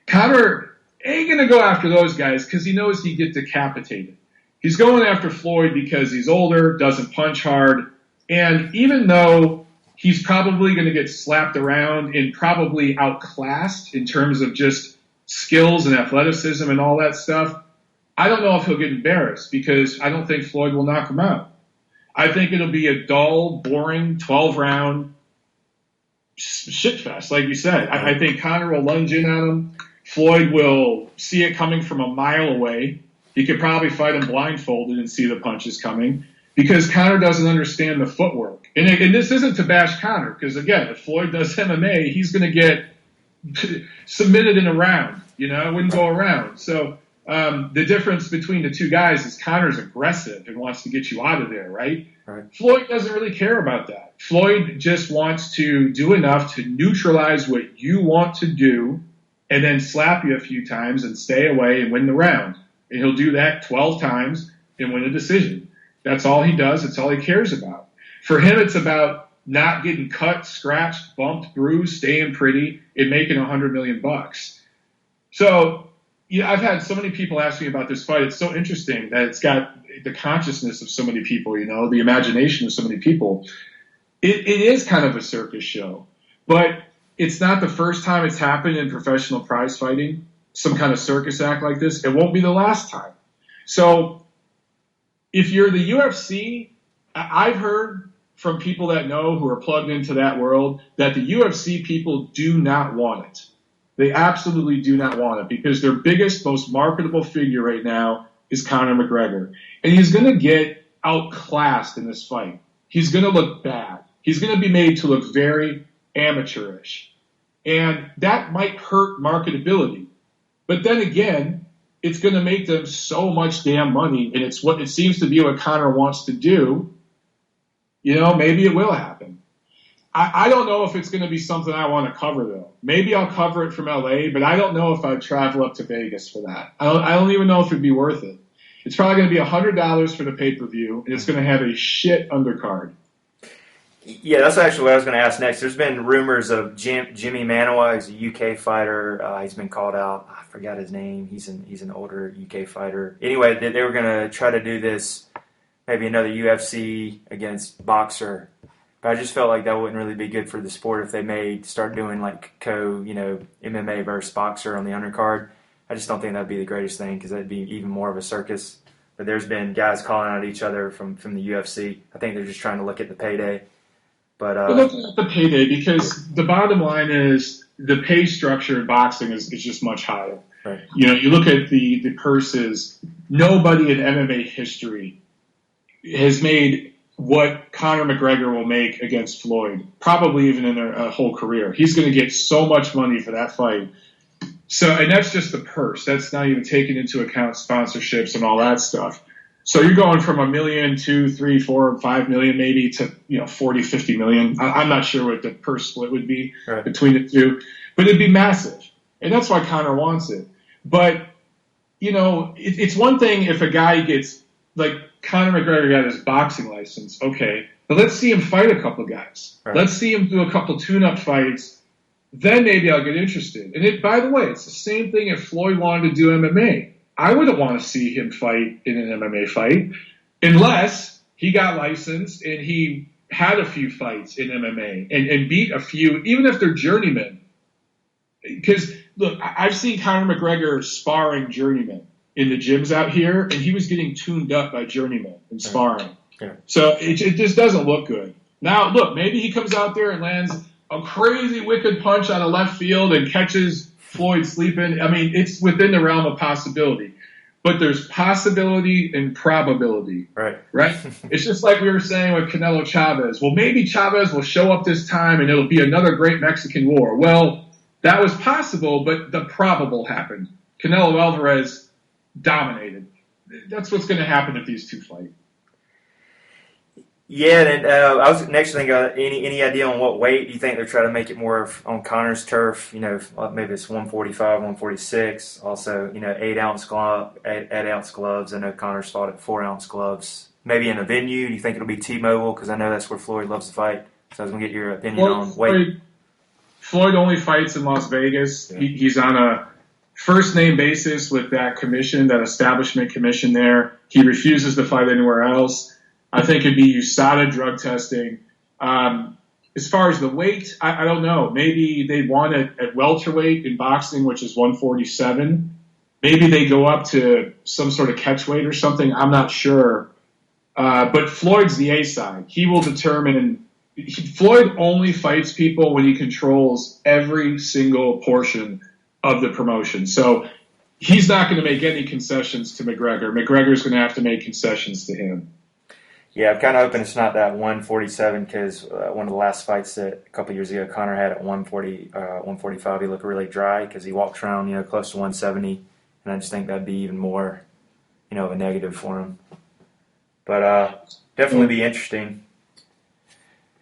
Conor ain't going to go after those guys because he knows he'd get decapitated. He's going after Floyd because he's older, doesn't punch hard, and even though he's probably going to get slapped around and probably outclassed in terms of just skills and athleticism and all that stuff, I don't know if he'll get embarrassed because I don't think Floyd will knock him out. I think it'll be a dull, boring 12-round shitfest, like you said. I think Conor will lunge in at him. Floyd will see it coming from a mile away. He could probably fight him blindfolded and see the punches coming because Conor doesn't understand the footwork. And this isn't to bash Conor because, again, if Floyd does MMA, he's going to get submitted in a round. It wouldn't go around. So the difference between the two guys is Conor's aggressive and wants to get you out of there, right? Floyd doesn't really care about that. Floyd just wants to do enough to neutralize what you want to do and then slap you a few times and stay away and win the round. And he'll do that 12 times and win a decision. That's all he does. That's all he cares about. For him, it's about not getting cut, scratched, bumped, bruised, staying pretty, and making $100 million. So, I've had so many people ask me about this fight. It's so interesting that it's got the consciousness of so many people, the imagination of so many people. It is kind of a circus show, but it's not the first time it's happened in professional prize fighting. Some kind of circus act like this, it won't be the last time. So if you're the UFC, I've heard from people that know who are plugged into that world that the UFC people do not want it. They absolutely do not want it because their biggest, most marketable figure right now is Conor McGregor. And he's going to get outclassed in this fight. He's going to look bad. He's going to be made to look very amateurish. And that might hurt marketability. But then again, it's going to make them so much damn money, and it's what it seems to be what Conor wants to do. Maybe it will happen. I don't know if it's going to be something I want to cover, though. Maybe I'll cover it from L.A., but I don't know if I'd travel up to Vegas for that. I don't even know if it'd be worth it. It's probably going to be $100 for the pay-per-view, and it's going to have a shit undercard. Yeah, that's actually what I was going to ask next. There's been rumors of Jimmy Manawa. He's a UK fighter. He's been called out. I forgot his name. He's an older UK fighter. Anyway, they were going to try to do this, maybe another UFC against boxer. But I just felt like that wouldn't really be good for the sport if they start doing like MMA versus boxer on the undercard. I just don't think that'd be the greatest thing because that'd be even more of a circus. But there's been guys calling out each other from the UFC. I think they're just trying to look at the payday. But look at the payday, because the bottom line is the pay structure in boxing is just much higher. Right. You look at the purses. Nobody in MMA history has made what Conor McGregor will make against Floyd, probably even in their whole career. He's going to get so much money for that fight. So, and that's just the purse. That's not even taking into account sponsorships and all that stuff. So you're going from $1 million, $2 million, $3 million, $4 million, $5 million maybe to 40, 50 million. I'm not sure what the purse split would be between the two, but it'd be massive, and that's why Conor wants it. But it's one thing if a guy gets like Conor McGregor got his boxing license, okay, but let's see him fight a couple guys. Right. Let's see him do a couple tune-up fights. Then maybe I'll get interested. And by the way, it's the same thing if Floyd wanted to do MMA. I wouldn't want to see him fight in an MMA fight unless he got licensed and he had a few fights in MMA and beat a few, even if they're journeymen. Because, look, I've seen Conor McGregor sparring journeymen in the gyms out here, and he was getting tuned up by journeymen and sparring. Yeah. So it just doesn't look good. Now, look, maybe he comes out there and lands a crazy wicked punch out of left field and catches Floyd sleeping. I mean, it's within the realm of possibility. But there's possibility and probability. Right? It's just like we were saying with Canelo Chavez. Well, maybe Chavez will show up this time and it'll be another great Mexican war. Well, that was possible, but the probable happened. Canelo Álvarez dominated. That's what's going to happen if these two fight. Yeah, and I was next thing. Any idea on what weight you think they're trying to make it more on Conor's turf? Maybe it's 145, 146. Also, 8-ounce gloves. I know Conor's fought at 4-ounce gloves. Maybe in a venue. Do you think it'll be T-Mobile? Because I know that's where Floyd loves to fight. So I was gonna get your opinion on weight. Floyd only fights in Las Vegas. Yeah. He's on a first name basis with that commission, that establishment commission there. He refuses to fight anywhere else. I think it'd be USADA drug testing. As far as the weight, I don't know. Maybe they want it at welterweight in boxing, which is 147. Maybe they go up to some sort of catch weight or something. I'm not sure. But Floyd's the A side. He will determine. Floyd only fights people when he controls every single portion of the promotion. So he's not going to make any concessions to McGregor. McGregor's going to have to make concessions to him. Yeah, I'm kind of hoping it's not that 147 because one of the last fights that a couple years ago Conor had at 145, he looked really dry because he walked around, close to 170, and I just think that'd be even more, of a negative for him. But definitely be interesting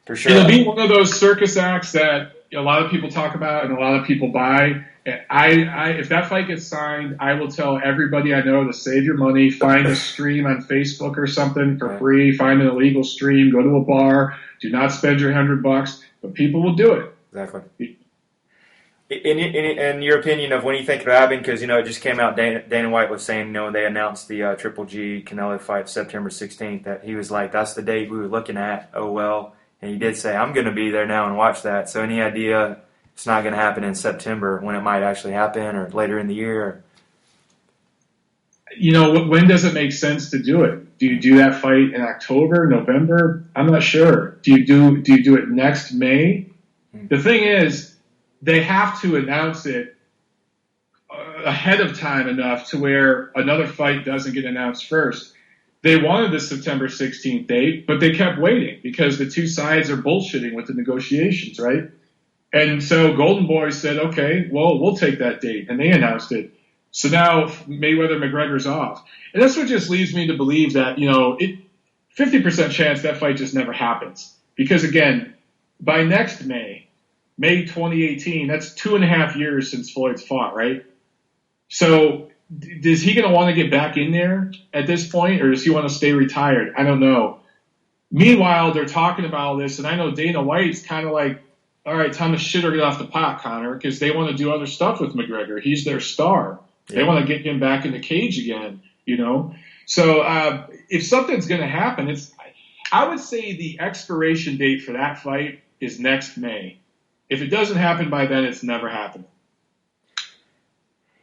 for sure. It'll be one of those circus acts that a lot of people talk about and a lot of people buy. If that fight gets signed, I will tell everybody I know to save your money, find a stream on Facebook or something for free, find an illegal stream, go to a bar, do not spend your $100, but people will do it. Exactly. In your opinion of when you think it'll happen, because, it just came out, Dana White was saying, when they announced the Triple G Canelo fight September 16th, that he was like, that's the date we were looking at, oh well, and he did say, I'm going to be there now and watch that, so any idea it's not going to happen in September when it might actually happen or later in the year? When does it make sense to do it? Do you do that fight in October, November? I'm not sure. Do you do it next May? The thing is, they have to announce it ahead of time enough to where another fight doesn't get announced first. They wanted the September 16th date, but they kept waiting because the two sides are bullshitting with the negotiations, right? And so Golden Boy said, okay, well, we'll take that date. And they announced it. So now Mayweather McGregor's off. And that's what just leads me to believe that, 50% chance that fight just never happens. Because again, by next May 2018, that's 2.5 years since Floyd's fought, right? So is he going to want to get back in there at this point, or does he want to stay retired? I don't know. Meanwhile, they're talking about all this, and I know Dana White's kind of like, all right, time to shit or get off the pot, Conor, because they want to do other stuff with McGregor. He's their star. Yeah. They want to get him back in the cage again, So if something's going to happen, I would say the expiration date for that fight is next May. If it doesn't happen by then, it's never happening.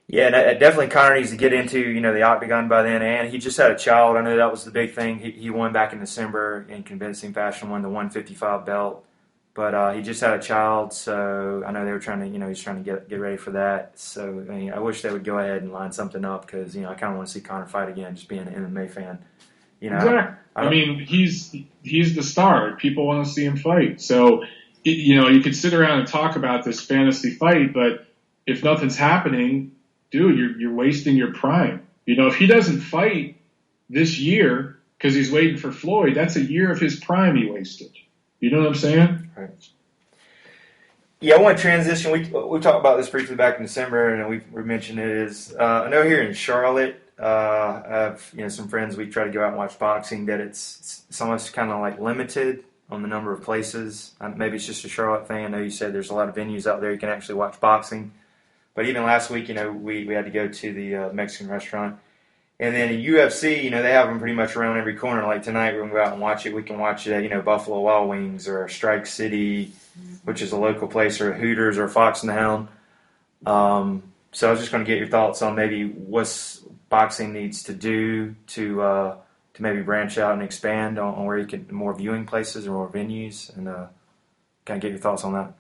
Yeah, definitely Conor needs to get into, the octagon by then, and he just had a child. I know that was the big thing. He won back in December in convincing fashion, won the 155 belt, but he just had a child, so I know they were trying to, he's trying to get ready for that. So, I wish they would go ahead and line something up because, I kind of want to see Conor fight again, just being an MMA fan. Exactly. He's the star. People want to see him fight. So, you could sit around and talk about this fantasy fight, but if nothing's happening, dude, you're wasting your prime. If he doesn't fight this year because he's waiting for Floyd, that's a year of his prime he wasted. You know what I'm saying? Right. Yeah, I want to transition. We talked about this briefly back in December, and we mentioned it is. I know here in Charlotte, I have some friends. We try to go out and watch boxing. That it's almost kind of like limited on the number of places. Maybe it's just a Charlotte thing. I know you said there's a lot of venues out there you can actually watch boxing. But even last week, we had to go to the Mexican restaurant. And then UFC, they have them pretty much around every corner. Like tonight, we're going to go out and watch it. We can watch it at, Buffalo Wild Wings or Strike City, which is a local place, or Hooters or Fox and the Hound. So I was just going to get your thoughts on maybe what boxing needs to do to maybe branch out and expand on where you can more viewing places or more venues, and kind of get your thoughts on that.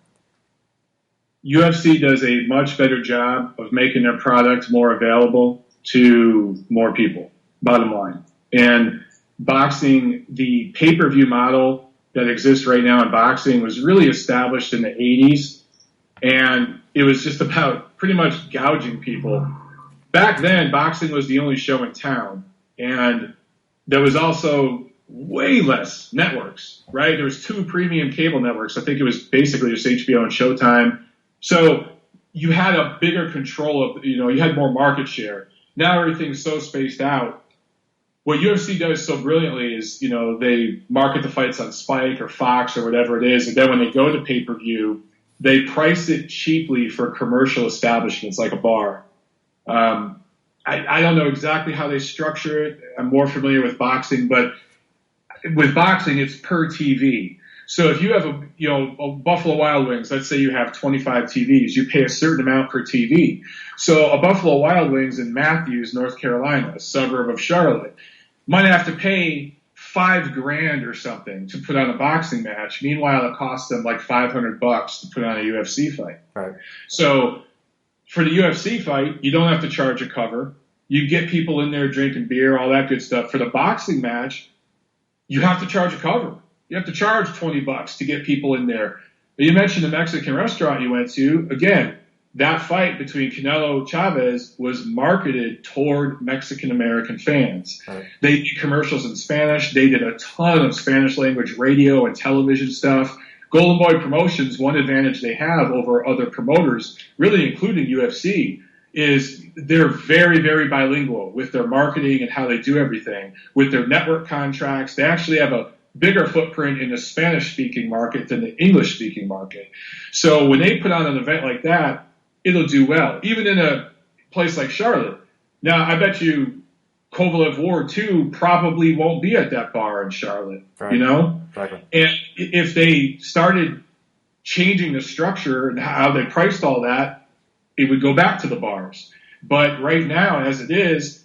UFC does a much better job of making their product more available to more people, bottom line. And boxing, the pay-per-view model that exists right now in boxing was really established in the 80s, and it was just about pretty much gouging people. Back then, boxing was the only show in town, and there was also way less networks, right? There was 2 premium cable networks. I think it was basically just HBO and Showtime. So you had a bigger control of, you had more market share. Now everything's so spaced out. What UFC does so brilliantly is, they market the fights on Spike or Fox or whatever it is, and then when they go to pay-per-view, they price it cheaply for commercial establishments like a bar. I don't know exactly how they structure it. I'm more familiar with boxing, but with boxing, it's per TV. So if you have a Buffalo Wild Wings, let's say you have 25 TVs, you pay a certain amount per TV. So a Buffalo Wild Wings in Matthews, North Carolina, a suburb of Charlotte, might have to pay $5,000 or something to put on a boxing match. Meanwhile, it costs them like $500 to put on a UFC fight. Right. So for the UFC fight, you don't have to charge a cover. You get people in there drinking beer, all that good stuff. For the boxing match, you have to charge a cover. You have to charge $20 to get people in there. But you mentioned the Mexican restaurant you went to. Again, that fight between Canelo Chavez was marketed toward Mexican-American fans. Right. They did commercials in Spanish. They did a ton of Spanish-language radio and television stuff. Golden Boy Promotions, one advantage they have over other promoters, really including UFC, is they're very, very bilingual with their marketing and how they do everything. With their network contracts, they actually have a bigger footprint in the Spanish-speaking market than the English-speaking market. So when they put on an event like that, it'll do well, even in a place like Charlotte. Now, I bet you Kovalev Ward 2 probably won't be at that bar in Charlotte, right. Exactly. And if they started changing the structure and how they priced all that, it would go back to the bars. But right now, as it is,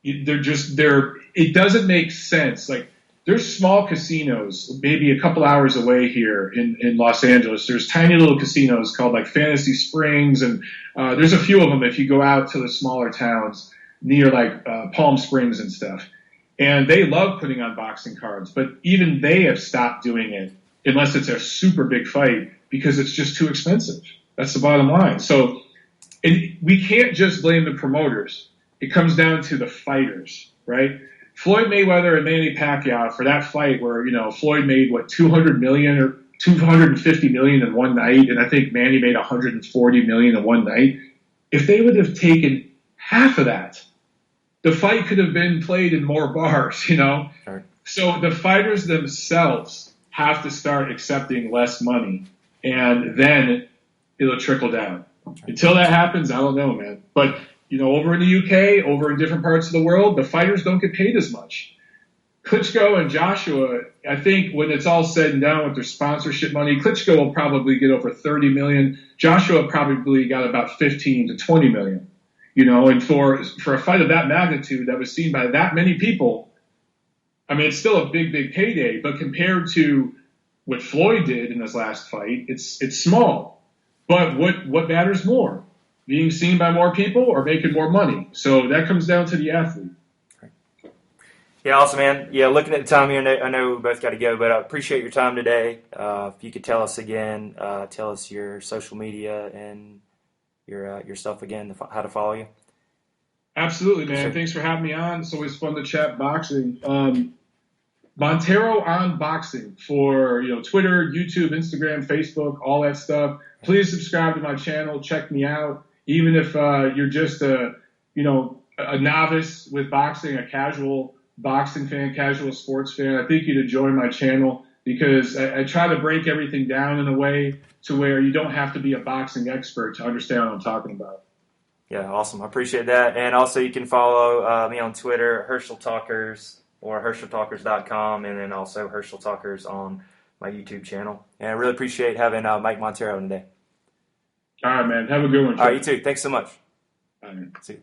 it doesn't make sense. Like, there's small casinos, maybe a couple hours away here in Los Angeles. There's tiny little casinos called like Fantasy Springs, and there's a few of them if you go out to the smaller towns near like Palm Springs and stuff. And they love putting on boxing cards, but even they have stopped doing it unless it's a super big fight because it's just too expensive. That's the bottom line. So and we can't just blame the promoters. It comes down to the fighters, right? Floyd Mayweather and Manny Pacquiao for that fight where, Floyd made what, 200 million or 250 million in one night, and I think Manny made 140 million in one night. If they would have taken half of that, the fight could have been played in more bars, Sure. So the fighters themselves have to start accepting less money, and then it'll trickle down. Until that happens, I don't know, man. But, over in the UK, over in different parts of the world, the fighters don't get paid as much. Klitschko and Joshua, I think when it's all said and done with their sponsorship money, Klitschko will probably get over 30 million. Joshua probably got about 15 to 20 million. And for a fight of that magnitude that was seen by that many people, I mean, it's still a big, big payday. But compared to what Floyd did in his last fight, it's small. But what matters more? Being seen by more people or making more money? So that comes down to the athlete. Yeah, awesome, man. Yeah, looking at the time here, I know we both got to go, but I appreciate your time today. If you could tell us again, tell us your social media and your stuff again, how to follow you. Absolutely, man. Sure. Thanks for having me on. It's always fun to chat boxing. Montero on Boxing for Twitter, YouTube, Instagram, Facebook, all that stuff. Please subscribe to my channel. Check me out. Even if you're just a novice with boxing, a casual boxing fan, casual sports fan, I think you'd enjoy my channel because I try to break everything down in a way to where you don't have to be a boxing expert to understand what I'm talking about. Yeah, awesome. I appreciate that. And also you can follow me on Twitter, Herschel Talkers, or HerschelTalkers.com, and then also Herschel Talkers on my YouTube channel. And I really appreciate having Mike Montero today. All right, man. Have a good one. All right, you too. Thanks so much. All right. See you.